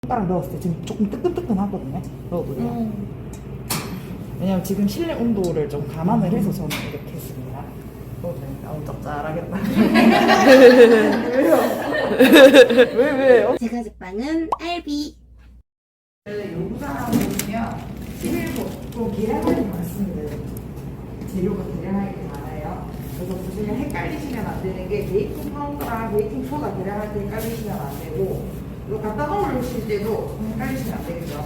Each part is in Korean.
손가락 넣었을 때 지금 조금 뜨끈뜨끈하거든요. 넣어볼래요? 왜냐면 지금 실내 온도를 좀 감안을 해서 저는 이렇게 했습니다. 너무 짭짤하겠다. 왜요? 왜요? 제가 제빵은 알비. 요구사항 보시면 11호 또 계량하기 많습니다. 재료가 계량하기 많아요. 그래서 보시면 헷갈리시면 안 되는 게 베이킹 파우더랑 베이킹 소다 계량할 때 헷갈리시면 안 되고 이거 갖다 넣으실 때도 헷갈리시면 안 되겠죠.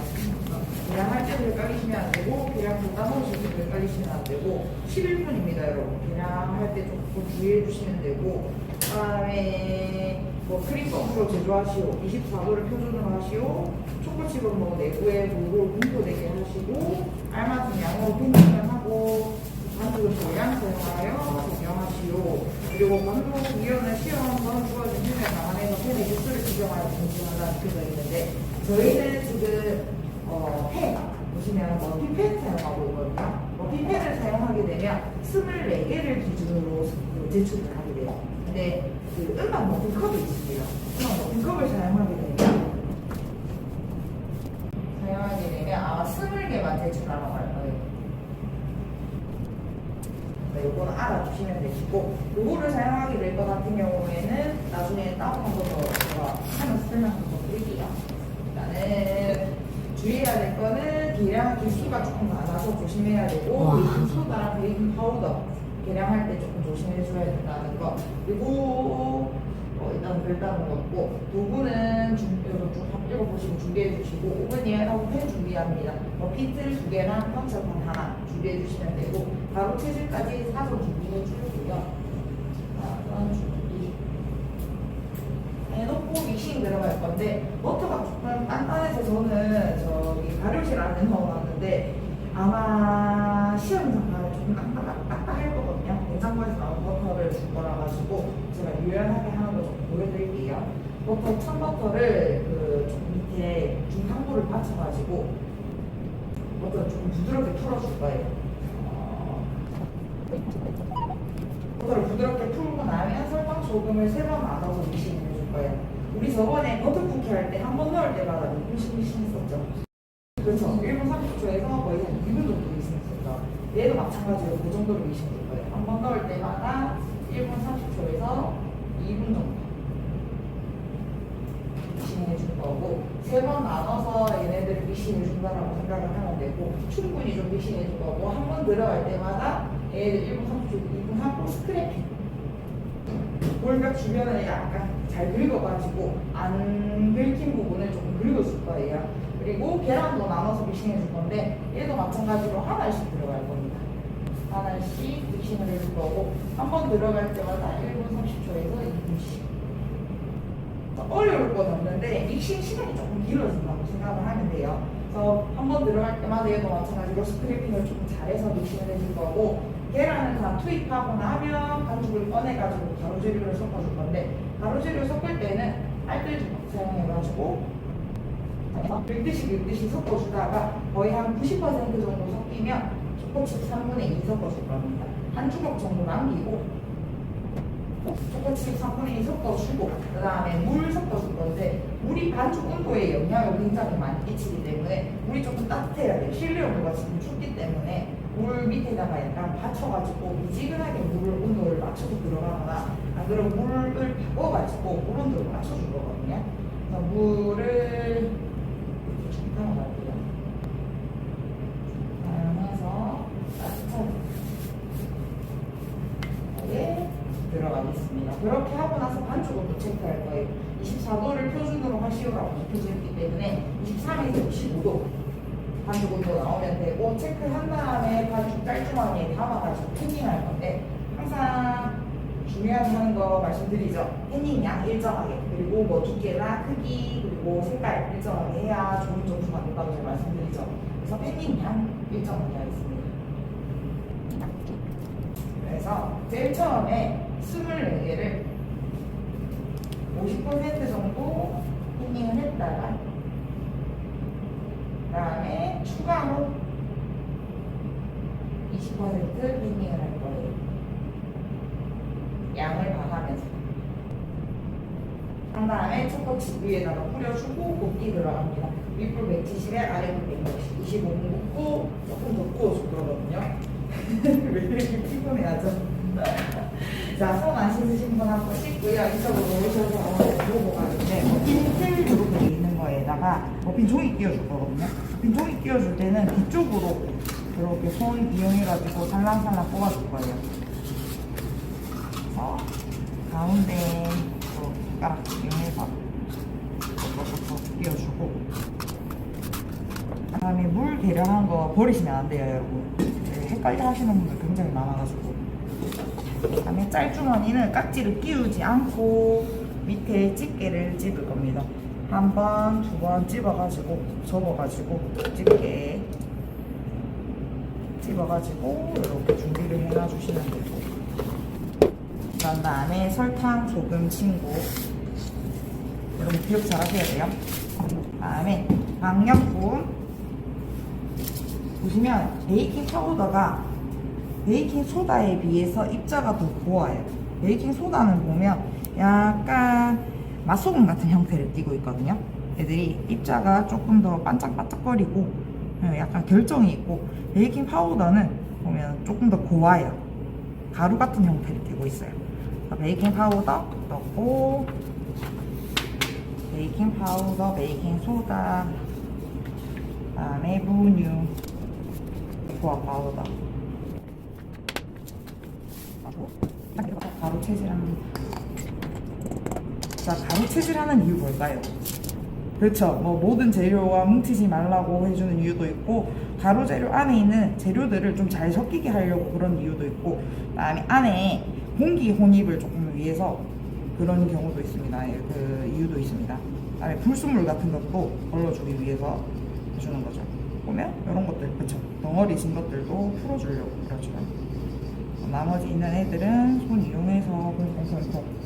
계량할 때도 헷갈리시면 안 되고 계량 갖다 넣으실 때도 헷갈리시면 안 되고 11분입니다 여러분. 계량할 때 조금 주의해 주시면 되고 그 다음에 뭐 크림버터로 제조하시오 24도를 표준으로 하시오 초코칩은 뭐 내부에 물을 분포되게 하시고 알맞은 양으로 팬팅을 하고 반죽을 대량 사용하여 적용하시오. 그리고 반죽위원회 시험은 주어진 팬을 감안해서 팬의 개수를 지정하여 공지한다는 표가 있는데 저희는 지금 팬 보시면 머핀팬 사용하고 있거든요. 머핀팬을 사용하게 되면 24개를 기준으로 제출을 하게 돼요. 근데 그 음악 머핀컵이 있습니다. 음악 머핀컵을 사용하게 되면 아마 20개만 제출하라고 할 거예요. 요거는 알아주시면 되시고 요거를 사용하게 될 것 같은 경우에는 나중에 다운 한번 더 제가 하면서 설명 한번 드릴게요. 일단은 주의해야 될 거는 계량 기수가 조금 많아서 조심해야 되고 베이킹 소다랑 베이킹 파우더 계량할 때 조금 조심해 줘야 된다는 거. 그리고 일단 별다른 거 없고 도구는 좀 읽어보시고 준비해 주시고 오븐이하고 팬 준비합니다. 피틀 2개랑 펀처판 하나 준비해 주시면 되고 바로 체질까지 사서 준비해 주고요. 그런 준비 해놓고 믹싱 들어갈 건데 버터가 조금 단단해서 저는 저기 발효실 안에 넣어놨는데 아마 시험장 가면 조금 딱딱할 거거든요. 냉장고에서 나온 버터를 줄 거라 가지고 제가 유연하게 하는 거 좀 보여드릴게요. 버터 찬버터를 조금 밑에 중탕불을 받쳐가지고 버터를 조금 부드럽게 털어줄 거예요. 버터를 부드럽게 풀고 나면 설탕 소금을 3번 나눠서 믹싱 해줄 거예요. 우리 저번에 버터 쿠키 할 때 한 번 넣을 때마다 믹싱 했었죠. 그렇죠. 1분 30초에서 거의 한 2분 정도 믹싱 했었죠. 얘도 마찬가지로 그 정도로 믹싱 될 거예요. 한 번 넣을 때마다 1분 30초에서 2분 정도 믹싱해 줄 거고 3번 나눠서 얘네들을 믹싱해 준다라고 생각을 하면 되고 충분히 좀 믹싱해 줄 거고 한 번 들어갈 때마다 얘네들 1분 30초, 2분 하고 스크래핑 골벽 주변을 약간 잘 긁어가지고 안 긁힌 부분을 조금 긁어줄 거예요. 그리고 계란도 나눠서 믹싱해 줄 건데 얘도 마찬가지로 하나씩 들어갈 겁니다. 하나씩 믹싱을 해줄 거고 한 번 들어갈 때마다 1분 30초에서 2분씩 어려울 건 없는데 믹싱 시간이 조금 길어진다고 생각을 하면 돼요. 그래서 한 번 들어갈 때마다 얘도 마찬가지로 스크래핑을 조금 잘해서 믹싱을 해줄 거고 계란을 다 투입하고 나면 반죽을 꺼내가지고 가루재료를 섞어줄 건데 가루재료 섞을 때는 알뜰 사용해가지고 긁듯이 섞어주다가 거의 한 90% 정도 섞이면 초코칩 3분의 2 섞어줄 겁니다. 한 주먹 정도 남기고 초코칩 3분의 2 섞어주고 그 다음에 물 섞어줄 건데 물이 반죽 온도에 영향을 굉장히 많이 끼치기 때문에 물이 조금 따뜻해야 돼요. 실내 온도가 지금 춥기 때문에 물 밑에다가 약간 받쳐가지고 미지근하게 물을 온도를 맞춰서 들어가거나 안 그러면 물을 바꿔가지고 물 온도를 맞춰줄 거거든요. 그래서 물을 적당히 할게요. 해서 따뜻하게 들어가겠습니다. 그렇게 하고 나서 반죽을 또 체크할 거예요. 24도를 표준으로 하시오라고 적혀져 있기 때문에 23에서 25도 반죽 온도 나오면 되고 체크한 다음에 반죽 깔끔하게 담아가지고 패닝할 건데 항상 중요한 거 말씀드리죠. 패닝 양 일정하게 그리고 뭐 두께나 크기 그리고 색깔 일정하게 해야 좋은 점수 받는다고 제가 말씀드리죠. 그래서 패닝 양 일정하게 하겠습니다. 그래서 제일 처음에 24개를 50% 정도 패닝을 했다가 그 다음에 추가로 20% 패닝을 할 거예요. 양을 봐가면서 다음에 첫터치 위에다가 뿌려주고 곱기 들어갑니다. 윗불 170에 아랫불 160, 25분 굽고 조금 더 구워서 그러거든요. 왜 이렇게 피곤해하죠? 자, 손 안 씻으신 분 한 번 씻고요. 이쪽으로 오셔서 먹어가 있는데 머핀 틀 이렇게 돼 있는 거에다가 머핀 종이 끼워줄 거거든요. 머핀 종이 끼워줄 때는 뒤쪽으로 이렇게 손 이용해가지고 살랑살랑 뽑아줄 거예요. 그래서 가운데 숟가락 이용해서 톡톡톡 끼워주고, 그 다음에 물 계량한 거 버리시면 안 돼요, 여러분. 헷갈려 하시는 분들 굉장히 많아가지고. 그 다음에 짤주머니는 깍지를 끼우지 않고 밑에 집게를 집을 겁니다. 한 번, 두 번 집어가지고 접어가지고 집게 집어가지고 이렇게 준비를 해놔주시면 되고, 그런 다음에 설탕, 소금, 친구 여러분 기억 잘 하셔야 돼요. 그 다음에 강력분 보시면 베이킹 파우더가 베이킹 소다에 비해서 입자가 더 고와요. 베이킹 소다는 보면 약간 맛소금 같은 형태를 띠고 있거든요. 애들이 입자가 조금 더 반짝반짝거리고 약간 결정이 있고, 베이킹 파우더는 보면 조금 더 고와요. 가루 같은 형태를 띠고 있어요. 베이킹 파우더 넣고, 베이킹 파우더, 베이킹 소다, 그다음에 분유, 코코아 파우더, 가루 채질합니다. 자, 가루 채질하는 이유 뭘까요? 그렇죠. 뭐 모든 재료와 뭉치지 말라고 해주는 이유도 있고, 가루 재료 안에 있는 재료들을 좀 잘 섞이게 하려고 그런 이유도 있고, 그다음에 안에 공기 혼입을 조금 위해서 그런 경우도 있습니다. 그 이유도 있습니다. 그다음에 불순물 같은 것도 걸러주기 위해서 해주는 거죠. 보면 이런 것들, 그렇죠. 덩어리 진 것들도 풀어주려고 그렇죠. 나머지 있는 애들은 손 이용해서 콩콩콩콩.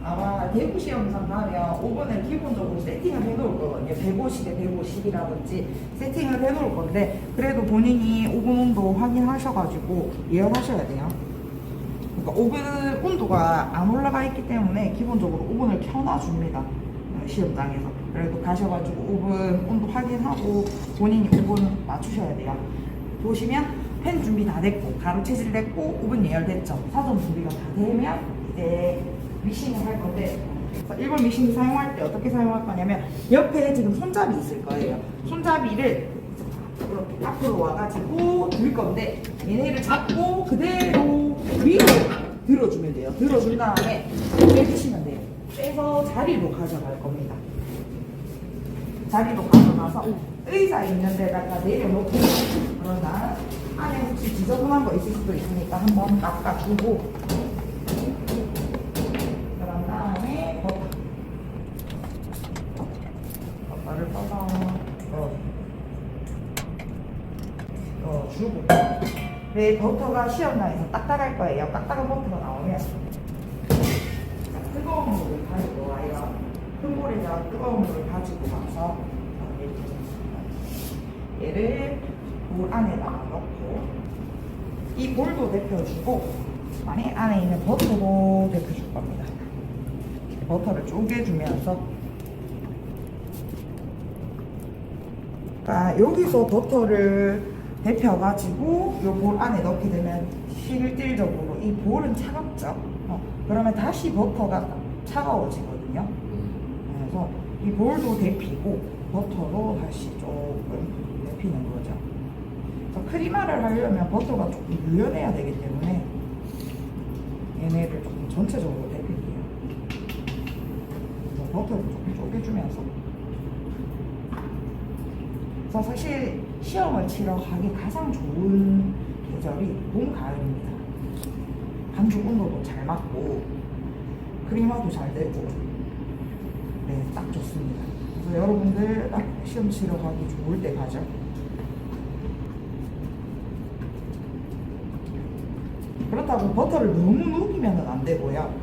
아마 대구 시험장 가면 오븐을 기본적으로 세팅을 해놓을 거거든요. 150에 150이라든지 세팅을 해놓을 건데, 그래도 본인이 오븐 온도 확인하셔가지고 예열하셔야 돼요. 그러니까 오븐 온도가 안 올라가 있기 때문에 기본적으로 오븐을 켜놔줍니다. 시험장에서. 그래도 가셔가지고 오븐 온도 확인하고 본인이 오븐 맞추셔야 돼요. 보시면 팬 준비 다 됐고, 가루 채질 됐고, 오븐 예열됐죠. 사전 준비가 다 되면 이제 믹싱을 할 건데, 일본 믹싱기 사용할 때 어떻게 사용할 거냐면, 옆에 지금 손잡이 있을 거예요. 손잡이를 이렇게 앞으로 와가지고 들 건데, 얘네를 잡고 그대로 위로 들어주면 돼요. 들어준 다음에 빼주시면 돼요. 빼서 자리로 가져갈 겁니다. 자리로 가져가서 의자 있는 데다가 내려놓고, 그러나 안에 혹시 지저분한 거 있을 수도 있으니까 한번 닦아주고, 그런 다음에 버터를 떠서 주고, 네, 버터가 시험장에서 딱딱할 거예요. 딱딱한 버터가 나오면 뜨거운 물을 가지고 와요. 큰 볼에다가 뜨거운 물을 가지고 와서 얘를 볼 안에다가 넣고, 이 볼도 데펴주고 안에 있는 버터도 데펴줄 겁니다. 버터를 쪼개주면서, 그러니까 여기서 버터를 데펴가지고 이 볼 안에 넣게 되면 실질적으로 이 볼은 차갑죠. 그러면 다시 버터가 차가워지거든요. 그래서 이 볼도 데피고 버터로 다시 조금 데피는 거죠. 그래서 크리마를 하려면 버터가 조금 유연해야 되기 때문에 얘네를 조금 전체적으로 데필게요. 그래서 버터를 조금 쪼개주면서. 그래서 사실 시험을 치러 가기 가장 좋은 계절이 봄, 가을입니다. 반죽 온도도 잘 맞고 크리마도 잘 되고, 네, 딱 좋습니다. 그래서 여러분들 딱 시험 치러 가기 좋을 때 가죠. 그렇다고 버터를 너무 녹이면 안 되고요.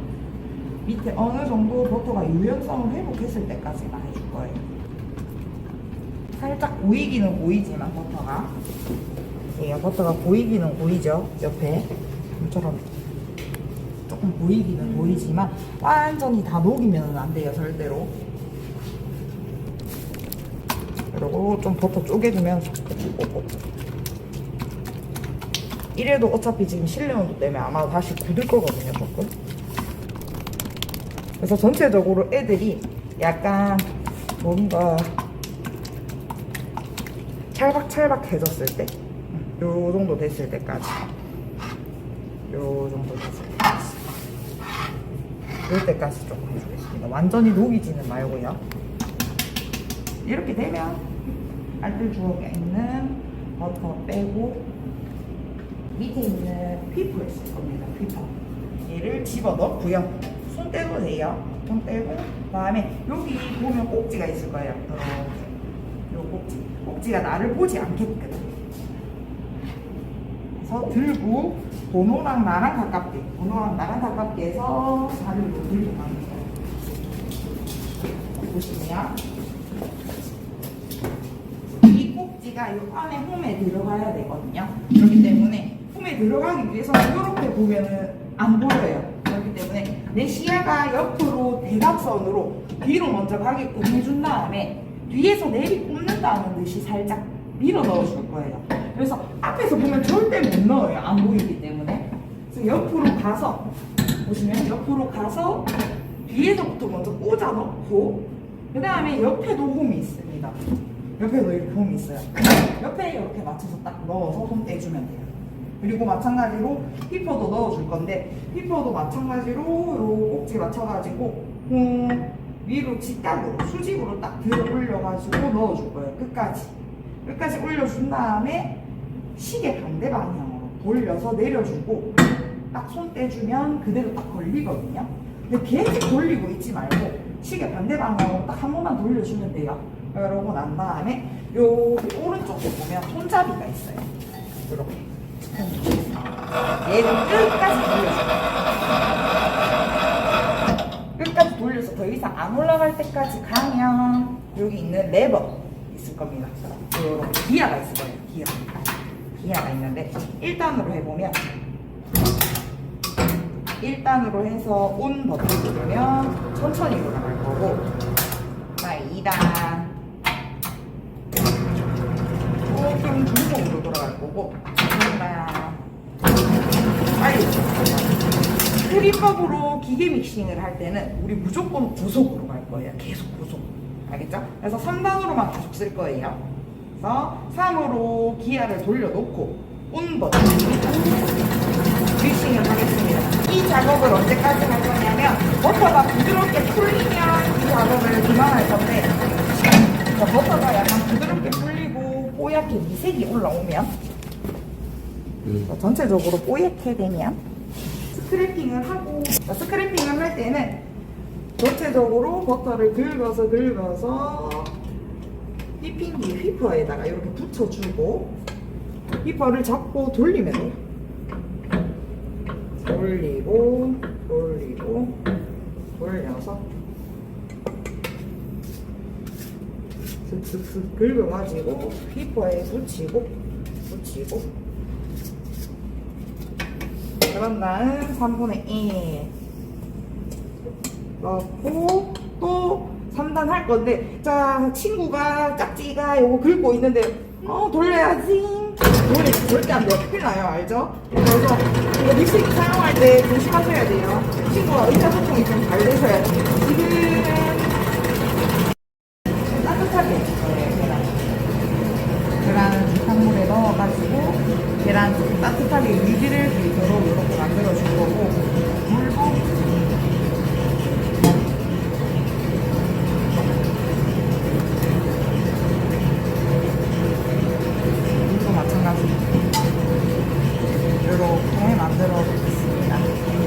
밑에 어느 정도 버터가 유연성을 회복했을 때까지만 해줄 거예요. 살짝 보이기는 보이지만 버터가 버터가 보이기는 보이죠. 옆에 이처럼 조금 보이기는 보이지만 완전히 다 녹이면 안 돼요. 절대로. 그리고 좀 버터 쪼개주면서 이래도 어차피 지금 실내 온도 때문에 아마 다시 굳을 거거든요. 조금. 그래서 전체적으로 애들이 약간 뭔가 찰박찰박해졌을 때, 요 정도 됐을 때까지, 요 정도 됐을 때까지, 요 때까지 조금 해주겠습니다. 완전히 녹이지는 말고요. 이렇게 되면 알뜰 주걱에 있는 버터 빼고 밑에 있는 휘퍼를 쓸 겁니다. 휘퍼. 얘를 집어 넣고요. 손 떼도 돼요. 손 떼고 그다음에 여기 보면 꼭지가 있을 거예요. 요 꼭지가 나를 보지 않게끔. 그래서 들고 번호랑 나랑 가깝게 해서 자리로 들고 가는 거예요. 보시면 이 꼭지가 이 안에 홈에 들어가야 되거든요. 그렇기 때문에 홈에 들어가기 위해서는 이렇게 보면은 안 보여요. 그렇기 때문에 내 시야가 옆으로 대각선으로 뒤로 먼저 가게끔 해준 다음에 뒤에서 내리 꼽는다는 듯이 살짝 밀어 넣어줄 거예요. 그래서 앞에서 보면 절대 못 넣어요. 안 보이기 때문에. 그래서 옆으로 가서 보시면 옆으로 가서 뒤에서부터 먼저 꽂아 넣고 그 다음에 옆에도 홈이 있습니다. 옆에도 이렇게 홈이 있어요. 옆에 이렇게 맞춰서 딱 넣어서 손 떼주면 돼요. 그리고 마찬가지로 휘퍼도 넣어줄 건데 휘퍼도 마찬가지로 요 꼭지 맞춰가지고 위로 직각으로 수직으로 딱 들어 올려가지고 넣어줄 거예요. 끝까지 올려준 다음에 시계 반대 방향으로 돌려서 내려주고 딱 손 떼주면 그대로 딱 걸리거든요. 근데 계속 돌리고 있지 말고 시계 반대 방향으로 딱 한 번만 돌려주면 돼요. 그러고 난 다음에 요 오른쪽에 보면 손잡이가 있어요. 이렇게 얘를 끝까지 돌려서 더 이상 안 올라갈 때까지 가면 여기 있는 레버 있을 겁니다. 이런 기아가 있을 거예요. 기아가 있는데 1단으로 해보면 1단으로 해서 온 버튼 누르면 천천히 올라갈 거고 2단 조금 중속으로 돌아갈 거고 3단 빨리 트림법으로 기계 믹싱을 할 때는 우리 무조건 고속으로 갈 거예요. 계속 고속. 알겠죠? 그래서 3단으로만 계속 쓸 거예요. 그래서 3으로 기아를 돌려놓고 온 버튼 믹싱을 하겠습니다. 이 작업을 언제까지 할 거냐면 버터가 부드럽게 풀리면 이 작업을 그만할 건데 버터가 약간 부드럽게 풀리고 뽀얗게 미색이 올라오면 전체적으로 뽀얗게 되면 스크래핑을 하고 스크래핑을 할 때는 전체적으로 버터를 긁어서 휘핑기 휘퍼에다가 이렇게 붙여주고 휘퍼를 잡고 돌리면 돼요. 돌려서 슥슥슥 긁어가지고 휘퍼에 붙이고 그런 다음 3분의 1 넣고 또 3단 할 건데 자 친구가 짝지가 요거 긁고 있는데 돌려야지 돌리면 절대 안 돼요. 큰일 나요. 알죠? 그래서 이거 믹싱 사용할 때 조심하셔야 돼요. 친구가 의사소통이 좀 잘 되셔야 돼요. 지금 따뜻하게 계란탕물에 넣어가지고 계란 따뜻하게 유지를 되도록 이렇게 만들어 줄 거고 물도 마찬가지 이렇게 만들어 보겠습니다.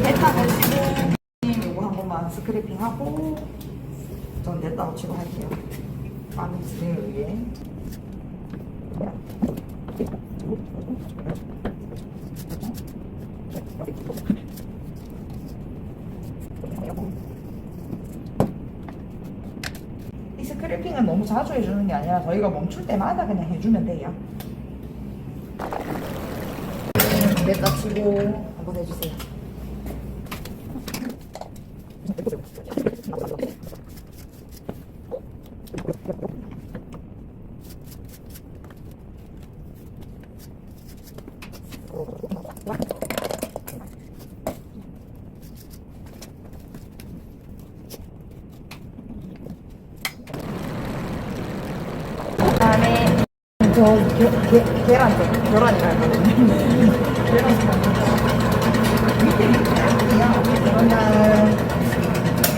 됐다 거치고 이거 한 번만 스크래핑 하고 전 냈다 거치고 할게요. 빠른 진행을 위해 이 스크래핑 스크래핑은 너무 자주 해주는 게 아니라 저희가 멈출 때마다 그냥 해주면 돼요. 냈다 치고 한번 해주세요. 그다음에 계란이라 했거든요. 계란 밑에 할게요. 그러면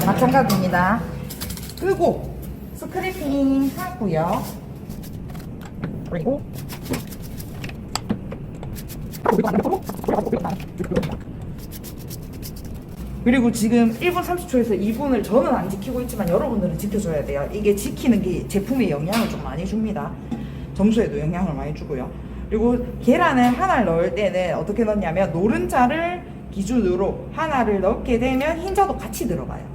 마찬가지입니다. 끄고 스크래핑 하고요. 그리고 그리고 지금 1분 30초에서 2분을 저는 안 지키고 있지만 여러분들은 지켜줘야 돼요. 이게 지키는 게 제품에 영향을 좀 많이 줍니다. 점수에도 영향을 많이 주고요. 그리고 계란을 하나를 넣을 때는 어떻게 넣냐면 노른자를 기준으로 하나를 넣게 되면 흰자도 같이 들어가요.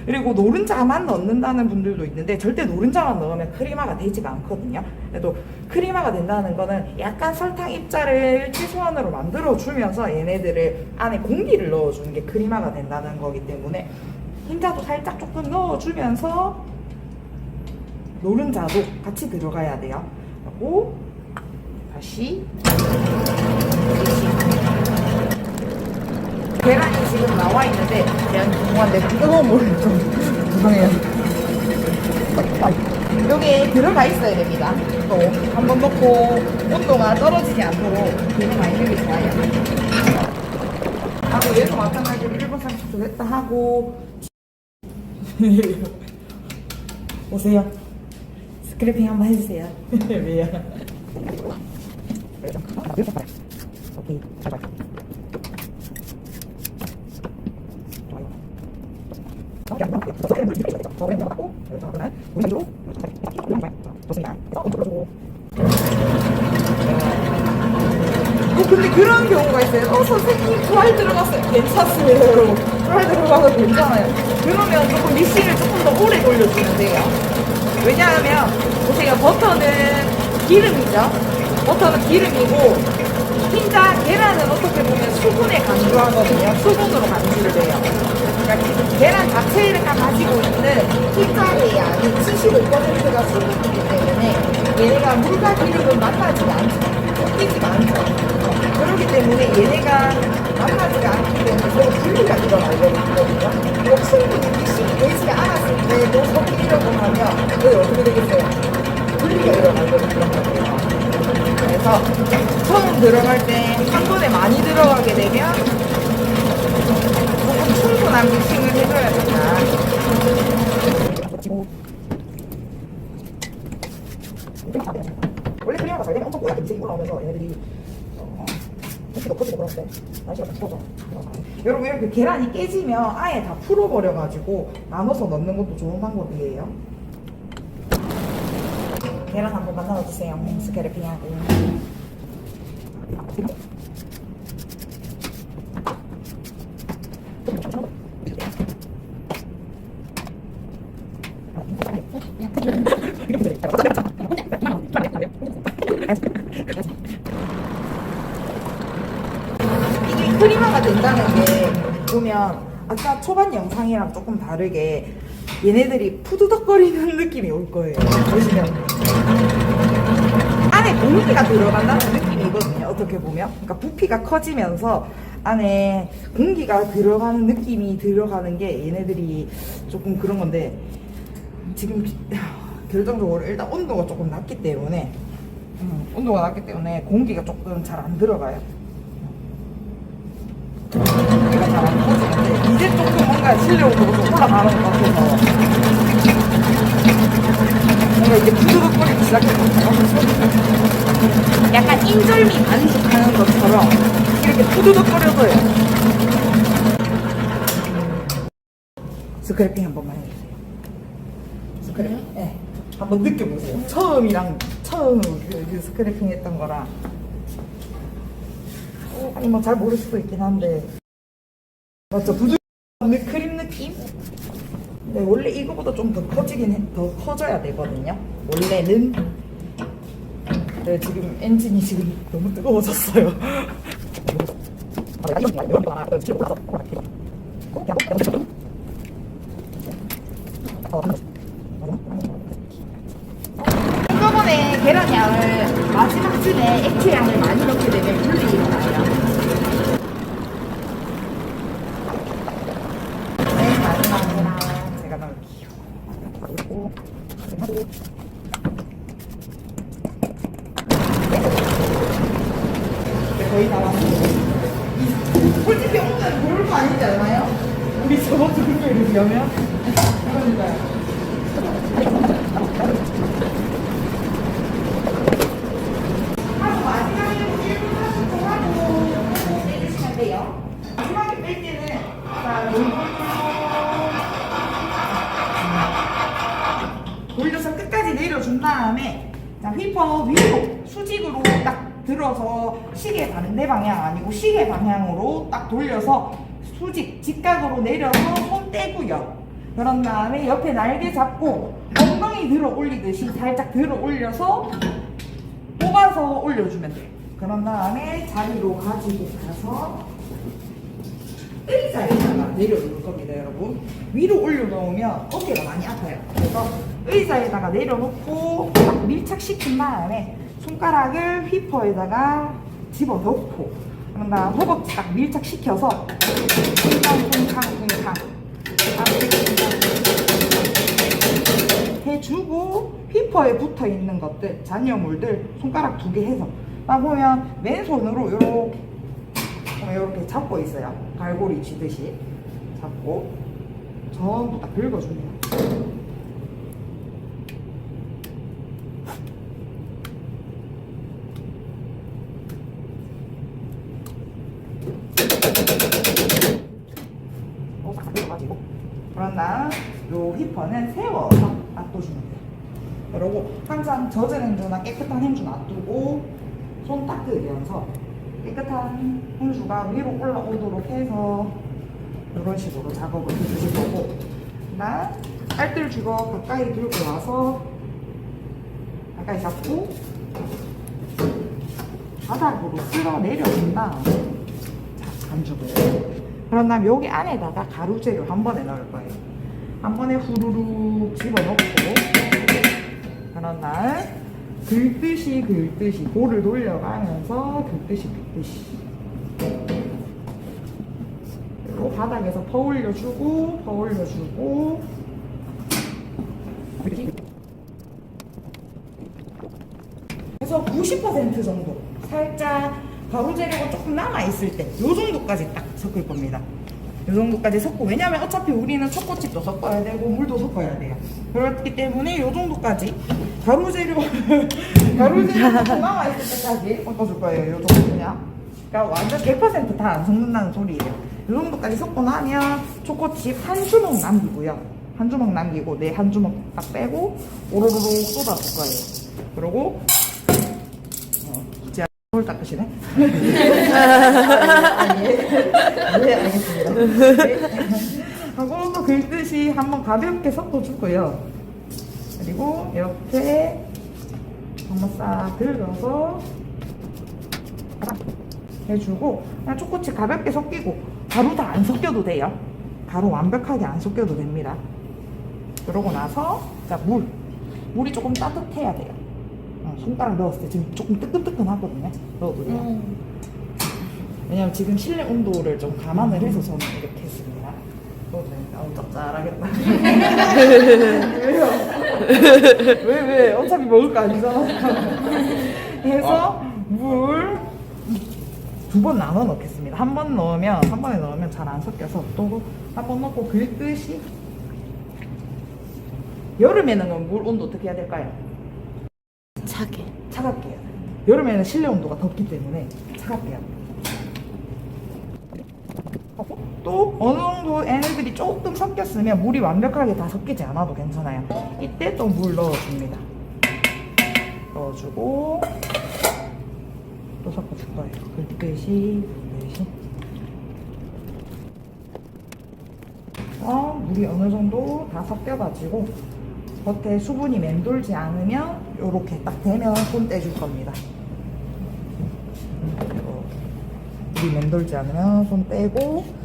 그리고 노른자만 넣는다는 분들도 있는데 절대 노른자만 넣으면 크리마가 되지가 않거든요. 그래도 크리마가 된다는 거는 약간 설탕 입자를 최소한으로 만들어 주면서 얘네들을 안에 공기를 넣어주는 게 크리마가 된다는 거기 때문에 흰자도 살짝 조금 넣어주면서 노른자도 같이 들어가야 돼요. 그리고 다시 계란이 지금 나와 있는데 그냥 동안 내 뜨거운 물을 좀 죄송해요. 여기에 들어가 있어야 됩니다. 또 한 번 넣고 온도가 떨어지지 않도록 들어가 있는 게 좋아요. 하고 얘도 마찬가지로 1분 30초 됐다 하고 오세요. 스크래핑 한번 해주세요. 왜요? 오케이, 잘 봐요. 근데 그런 경우가 있어요. 선생님 부활 들어갔어요. 괜찮습니다, 여러분. 부활 들어가서 괜찮아요. 그러면 조금 미싱을 조금 더 오래 돌려주면 돼요. 왜냐하면 보세요, 버터는 기름이죠. 버터는 기름이고 흰자, 계란은 어떻게 보면 수분에 간주하거든요. 수분으로 간주를 해요. 그러니까 지금 계란 자체가 가지고 있는 흰자의 양이 75%가 수분이기 때문에 얘네가 물과 기름을 만나지가 않죠. 섞이지가 않죠. 그렇기 때문에 얘네가 만나지가 않기 때문에 서로 분리가 일어나거든요. 그리고 충분히 믹싱이 되지 않았을 때도 섞이려고 하면 그게 어떻게 되겠어요? 분리가 일어나거든요. 그래서 처음 들어갈 때 한 번에 많이 들어가게 되면 조금 충분한 믹싱을 해줘야 된다. 원래 크리마가 잘 되면 엄청 뽀얗게 믹싱이 올라오면서 얘네들이 햇빛도 커지고 그러는데 날씨가 좀 추워져. 여러분 이렇게 계란이 깨지면 아예 다 풀어버려가지고 나눠서 넣는 것도 좋은 방법이에요. 계란 한번 만들어주세요. 스크래핑하고. 이게 크리마가 된다는 게 보면 아까 초반 영상이랑 조금 다르게 얘네들이 푸드덕거리는 느낌이 올 거예요. 보시면 안에 공기가 들어간다는 느낌이거든요. 어떻게 보면 그러니까 부피가 커지면서 안에 공기가 들어가는 느낌이 들어가는 게 얘네들이 조금 그런 건데 지금 결정적으로 일단 온도가 조금 낮기 때문에 온도가 낮기 때문에 공기가 조금 잘 안 들어가요. 공기가 잘 안 퍼지는데 이제 조금 뭔가 실력으로 좀 올라가는 것 같아서 뭔가 이제 부드럽거리기 시작했거든요. 약간 인절미 반죽하는 것처럼 이렇게 푸드덕거려져요. 스크래핑 한 번만 해주세요. 스크래핑? 네. 한번 느껴보세요. 처음 그 스크래핑 했던 거랑. 아니, 뭐 잘 모를 수도 있긴 한데. 맞죠? 부드러운 크림 느낌? 근데 원래 이거보다 좀 더 더 커져야 되거든요. 원래는. 네, 지금 엔진이 지금 너무 뜨거워졌어요. 한꺼번에 계란양을 마지막 쯤에 액체양을 많이 넣게 되면 불이 일어나요. 네, 마지막 계란 제가 넣을게요. 그리고 거의 다 왔어요. 솔직히 오늘 별거 아니지 않아요? 우리 저번 주 금요일에 비하면? 그러니까요. 하고 마지막에 1분 30초 하고 내주시면 돼요. 마지막에 뺄 때는 자, 돌려서 끝까지 내려준 다음에 자, 휘퍼 위로 수직으로 딱 들어서 시계 반대 방향 아니고 시계 방향으로 딱 돌려서 수직 직각으로 내려서 손 떼고요. 그런 다음에 옆에 날개 잡고 엉덩이 들어 올리듯이 살짝 들어 올려서 뽑아서 올려주면 돼요. 그런 다음에 자리로 가지고 가서 의자에다가 내려놓을 겁니다, 여러분. 위로 올려놓으면 어깨가 많이 아파요. 그래서 의자에다가 내려놓고 딱 밀착시킨 다음에 손가락을 휘퍼에다가 집어넣고 그런 다음 허벅지 딱 밀착시켜서 쿵쾅쿵쾅쿵쾅 해주고 휘퍼에 붙어있는 것들 잔여물들 손가락 2개 해서 딱 보면 왼손으로 이렇게 잡고 있어요. 갈고리 쥐듯이 잡고 전부 다 긁어줍니다. 가지고 그런 다음 요 휘퍼는 세워서 놔두시면 돼요. 그리고 항상 젖은 행주나 깨끗한 행주 놔두고 손 닦으면서 깨끗한 행주가 위로 올라오도록 해서 이런 식으로 작업을 해주실 거고 그다음 깔뜰 쥐거 가까이 들고 와서 가까이 잡고 바닥으로 쓸어 내려준 다음에 자, 반죽을 그런 다음 여기 안에다가 가루재료 한 번에 넣을 거예요. 한 번에 후루룩 집어넣고 그런 다음 긁듯이 볼을 돌려가면서 긁듯이 그리고 바닥에서 퍼올려주고 그래서 90% 정도 살짝 가루 재료가 조금 남아있을 때 요 정도까지 딱 섞을 겁니다. 요 정도까지 섞고 왜냐면 어차피 우리는 초코칩도 섞어야 되고 물도 섞어야 돼요. 그렇기 때문에 요 정도까지 가루 재료가 조금 남아있을 때까지 섞어줄 거예요. 요 정도 그냥 그러니까 완전 100% 다 안 섞는다는 소리예요. 요 정도까지 섞고 나면 초코칩 한 주먹 남기고요. 한 주먹 남기고 한 주먹 딱 빼고 오로로로 쏟아줄 거예요. 그리고 뭘 닦으시네? 네, 알겠습니다. 네. 하고 또 긁듯이 한번 가볍게 섞어주고요. 그리고 이렇게 한번 싹 긁어서 해주고 그냥 초코칩 가볍게 섞이고 가루 다 안 섞여도 돼요. 가루 완벽하게 안 섞여도 됩니다. 그러고 나서 자 물이 조금 따뜻해야 돼요. 손가락 넣었을 때 지금 조금 뜨끈뜨끈하거든요. 넣어도 돼요. 왜냐면 지금 실내 온도를 좀 감안을 해서 저는 이렇게 했습니다. 넣어도 됩니다. 짭짤하겠다. 왜요? 왜? 어차피 먹을 거 아니잖아. 해서 물 2번 나눠 넣겠습니다. 한 번에 넣으면 잘 안 섞여서 또 한 번 넣고 긁듯이 여름에는 물 온도 어떻게 해야 될까요? 차갑게 해야 돼요. 여름에는 실내 온도가 덥기 때문에 차갑게 해야 돼요. 또 어느 정도 얘네들이 조금 섞였으면 물이 완벽하게 다 섞이지 않아도 괜찮아요. 이때 또 물 넣어줍니다. 넣어주고 또 섞어줄 거예요. 긁듯이 물이 어느 정도 다 섞여가지고 겉에 수분이 맴돌지 않으면 이렇게 딱 되면 손 떼줄 겁니다. 물이 맴돌지 않으면 손 떼고,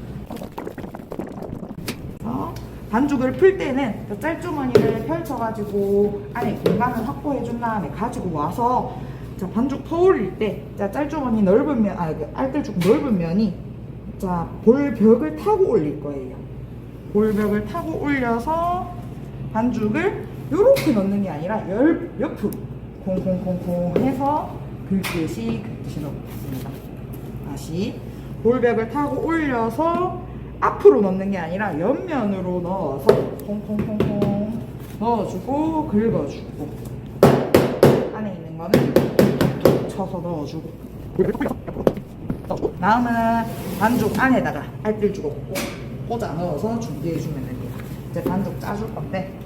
반죽을 풀 때는 짤주머니를 펼쳐가지고 안에 공간을 확보해 준 다음에 가지고 와서 자, 반죽 퍼올릴 때 자, 짤주머니 넓은 면, 알뜰죽 넓은 면이 자, 볼벽을 타고 올릴 거예요. 볼벽을 타고 올려서 반죽을 이렇게 넣는 게 아니라 옆으로 콩콩콩콩 해서 긁듯이 넣습니다. 다시 볼벽을 타고 올려서 앞으로 넣는 게 아니라 옆면으로 넣어서 콩콩콩콩 넣어주고 긁어주고, 안에 있는 거는 툭툭 쳐서 넣어주고, 다음은 반죽 안에다가 알뜰죽을 꽂아 넣어서 준비해주면 됩니다. 이제 반죽 짜줄 건데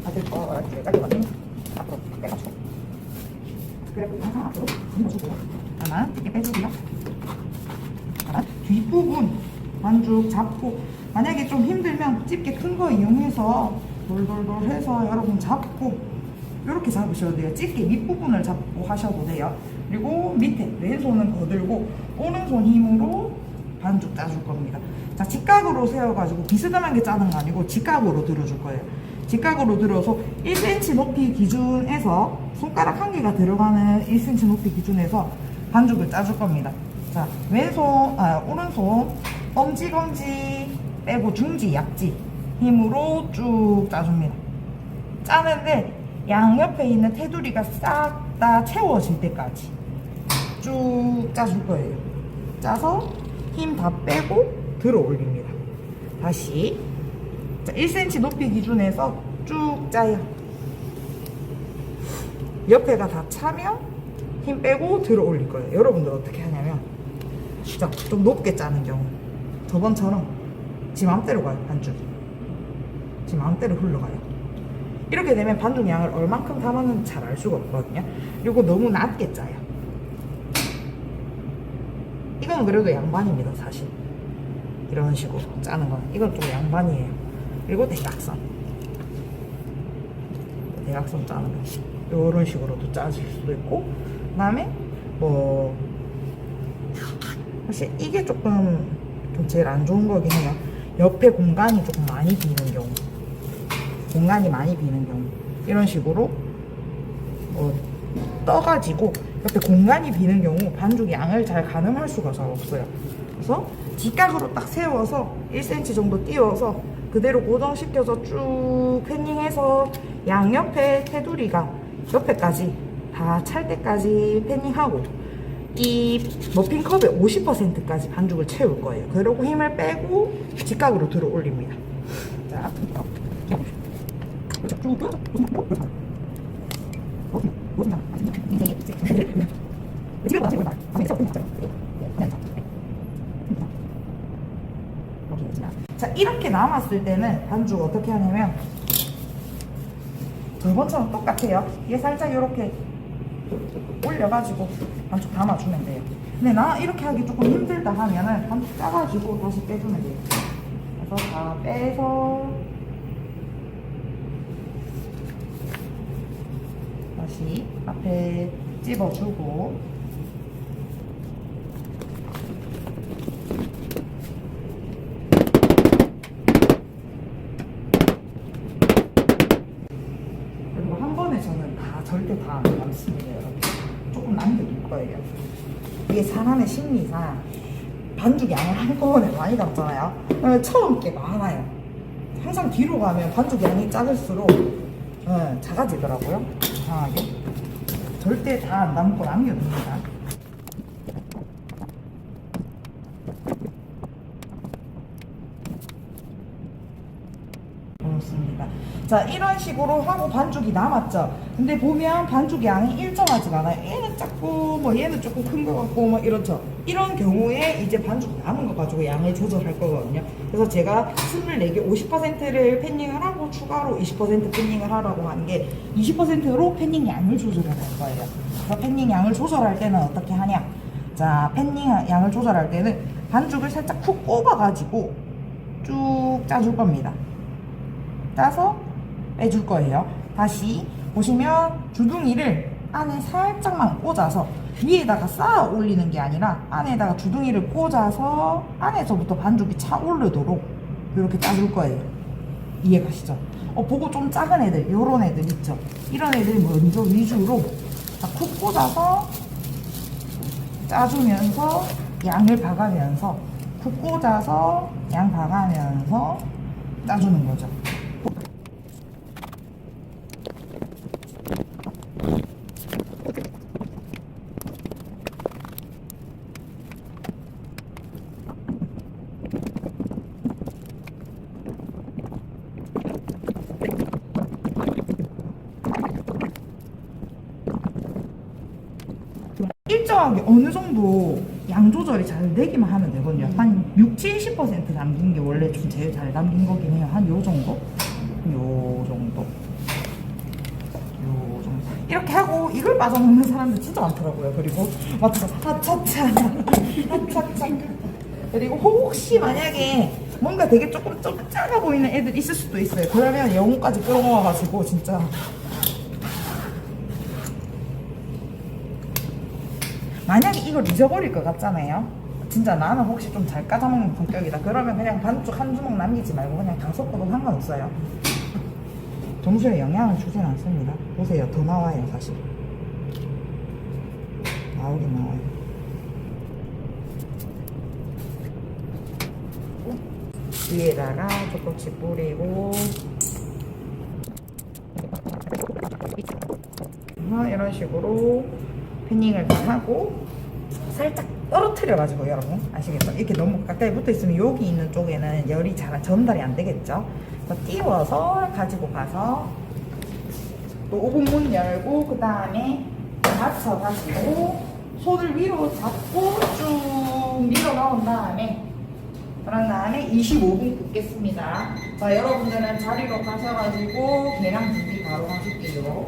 알뜰죽을 앞으로 빼가지고, 그리고 항상 앞으로 밀어주고요. 하나 이렇게 빼주고요. 뒷부분 반죽 잡고, 만약에 좀 힘들면 집게 큰 거 이용해서 돌돌돌 해서 여러분 잡고 이렇게 잡으셔도 돼요. 집게 밑부분을 잡고 하셔도 돼요. 그리고 밑에 왼손은 거들고 오른손 힘으로 반죽 짜줄 겁니다. 자, 직각으로 세워가지고 비스듬하게 짜는 거 아니고 직각으로 들어줄 거예요. 직각으로 들어서 1cm 높이 기준에서 손가락 한 개가 들어가는 1cm 높이 기준에서 반죽을 짜줄 겁니다. 자, 오른손 엄지검지 빼고 중지, 약지 힘으로 쭉 짜줍니다. 짜는데 양옆에 있는 테두리가 싹 다 채워질 때까지 쭉 짜줄 거예요. 짜서 힘 다 빼고 들어 올립니다. 다시 자, 1cm 높이 기준에서 쭉 짜요. 옆에가 다 차면 힘 빼고 들어 올릴 거예요. 여러분들 어떻게 하냐면 자, 좀 높게 짜는 경우 저번처럼 지 맘대로 가요. 반죽이 지 맘대로 흘러가요. 이렇게 되면 반죽 양을 얼만큼 담았는지 잘 알 수가 없거든요. 그리고 너무 낮게 짜요. 이건 그래도 양반입니다. 사실 이런 식으로 짜는 건 이건 좀 양반이에요. 그리고 대각선 짜는 거 이런 식으로도 짜질 수도 있고, 그 다음에 뭐 사실 이게 조금 좀 제일 안 좋은 거긴 해요. 옆에 공간이 조금 많이 비는 경우, 이런 식으로 떠가지고 옆에 공간이 비는 경우 반죽 양을 잘 가늠할 수가 잘 없어요. 그래서 직각으로 딱 세워서 1cm 정도 띄워서 그대로 고정시켜서 쭉 패닝해서 양옆에 테두리가 옆에까지 다 찰 때까지 패닝하고 이 머핀컵의 50%까지 반죽을 채울 거예요. 그리고 힘을 빼고 직각으로 들어 올립니다. 자, 자, 이렇게 남았을 때는 반죽 어떻게 하냐면 저번처럼 똑같아요. 이게 살짝 이렇게 올려가지고 반죽 담아주면 돼요. 근데 나 이렇게 하기 조금 힘들다 하면은 반죽 짜가지고 다시 빼주면 돼요. 그래서 다 빼서 다시 앞에 찝어주고, 그리고 한 번에 저는 절대 다 안 남습니다. 여러분 조금 남겨둘 거예요. 이게 사람의 심리상 반죽 양을 한꺼번에 많이 담잖아요. 그러면 처음 게 많아요. 항상 뒤로 가면 반죽 양이 작을수록 작아지더라고요. 이상하게. 절대 다 안 담고 남겨둡니다. 그렇습니다. 자, 이런 식으로 하고 반죽이 남았죠. 근데 보면 반죽 양이 일정하지가 않아요. 얘는 작고 뭐 얘는 조금 큰 거 같고 뭐 이렇죠. 이런 경우에 이제 반죽 남은 거 가지고 양을 조절할 거거든요. 그래서 제가 24개 50%를 패닝을 하고 추가로 20% 패닝을 하라고 하는 게 20%로 패닝 양을 조절을 할 거예요. 그래서 패닝 양을 조절할 때는 어떻게 하냐? 자, 패닝 양을 조절할 때는 반죽을 살짝 푹 뽑아가지고 쭉 짜줄 겁니다. 짜서 빼줄 거예요. 다시 보시면 주둥이를 안에 살짝만 꽂아서 위에다가 쌓아 올리는 게 아니라 안에다가 주둥이를 꽂아서 안에서부터 반죽이 차 오르도록 이렇게 짜줄 거예요. 이해가시죠? 보고 좀 작은 애들, 요런 애들 있죠? 이런 애들 먼저 위주로 쿡 꽂아서 짜주면서 양을 봐가면서 쿡 꽂아서 양 봐가면서 짜주는 거죠. 일정하게 어느 정도 양 조절이 잘 되기만 하면 되거든요. 한 60-70% 담긴 게 원래 좀 제일 잘 담긴 거긴 해요. 한 요 정도? 요 정도. 요 정도. 이렇게 하고 이걸 빠져먹는 사람들 진짜 많더라고요. 그리고 맞죠? 하차차. 하차차. 그리고 혹시 만약에 뭔가 되게 조금 좀 작아 보이는 애들 있을 수도 있어요. 그러면 영혼까지 끌어모아가지고 진짜 만약에 이걸 잊어버릴 것 같잖아요. 진짜 나는 혹시 좀 잘 까다먹는 성격이다. 그러면 그냥 반죽 한 주먹 남기지 말고 그냥 다 섞어도 상관없어요. 점수에 영향을 주진 않습니다. 보세요. 더 나와요, 사실. 나오긴 나와요. 위에다가 조금씩 뿌리고 이런 식으로 패닝을 다 하고 살짝 떨어뜨려가지고 여러분 아시겠죠? 이렇게 너무 가까이 붙어있으면 여기 있는 쪽에는 열이 잘 전달이 안 되겠죠? 그래서 띄워서 가지고 가서 또 오븐 문 열고 그 다음에 받쳐가지고 손을 위로 잡고 쭉 밀어 넣은 다음에 그런 다음에 25분 굽겠습니다. 자, 여러분들은 자리로 가셔가지고 계량 준비 바로 하실게요.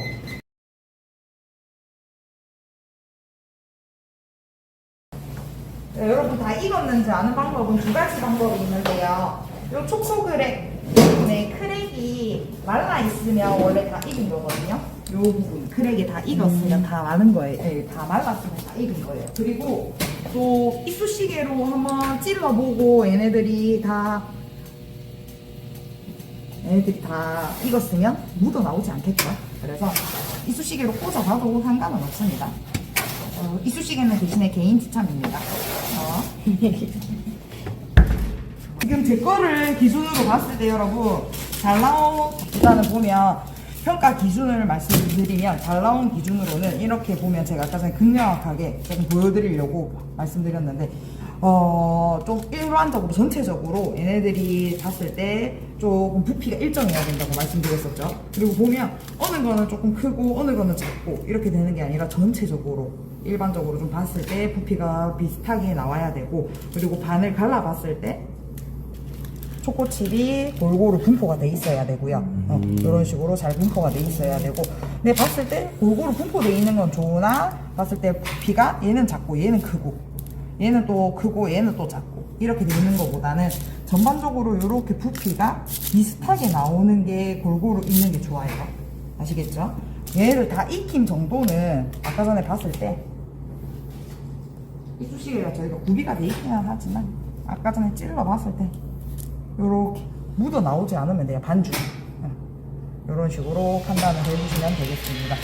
네, 여러분 다 익었는지 아는 방법은 두 가지 방법이 있는데요. 요 초코크랙, 네, 크랙이 말라 있으면 원래 다 익은 거거든요. 요 부분 크랙이 다 익었으면 다 마른 거예요. 네, 다 말랐으면 다 익은 거예요. 그리고 또 이쑤시개로 한번 찔러보고 얘네들이 다 익었으면 묻어 나오지 않겠죠. 그래서 이쑤시개로 꽂아봐도 상관은 없습니다. 이쑤시개는 대신에 개인 추천입니다. 지금 제 거를 기준으로 봤을 때 여러분 잘 나온 일단은 보면 평가 기준을 말씀드리면 잘 나온 기준으로는 이렇게 보면 제가 아까 전에 극명하게 조금 보여드리려고 말씀드렸는데 좀 일반적으로 전체적으로 얘네들이 봤을 때 조금 부피가 일정해야 된다고 말씀드렸었죠. 그리고 보면 어느 거는 조금 크고 어느 거는 작고 이렇게 되는 게 아니라 전체적으로 일반적으로 좀 봤을 때 부피가 비슷하게 나와야 되고 그리고 반을 갈라봤을 때 초코칩이 골고루 분포가 돼 있어야 되고요. 이런 식으로 잘 분포가 돼 있어야 되고 근데 봤을 때 골고루 분포돼 있는 건 좋으나 봤을 때 부피가 얘는 작고 얘는 크고 얘는 또 크고 얘는 또 작고 이렇게 돼 있는 것보다는 전반적으로 이렇게 부피가 비슷하게 나오는 게 골고루 있는 게 좋아요. 아시겠죠? 얘를 다 익힌 정도는 아까 전에 봤을 때 이쑤시개가 저희가 구비가 돼 있기는 하지만 아까 전에 찔러 봤을 때 요렇게 묻어 나오지 않으면 돼요. 반죽 이런 식으로 판단을 해주시면 되겠습니다.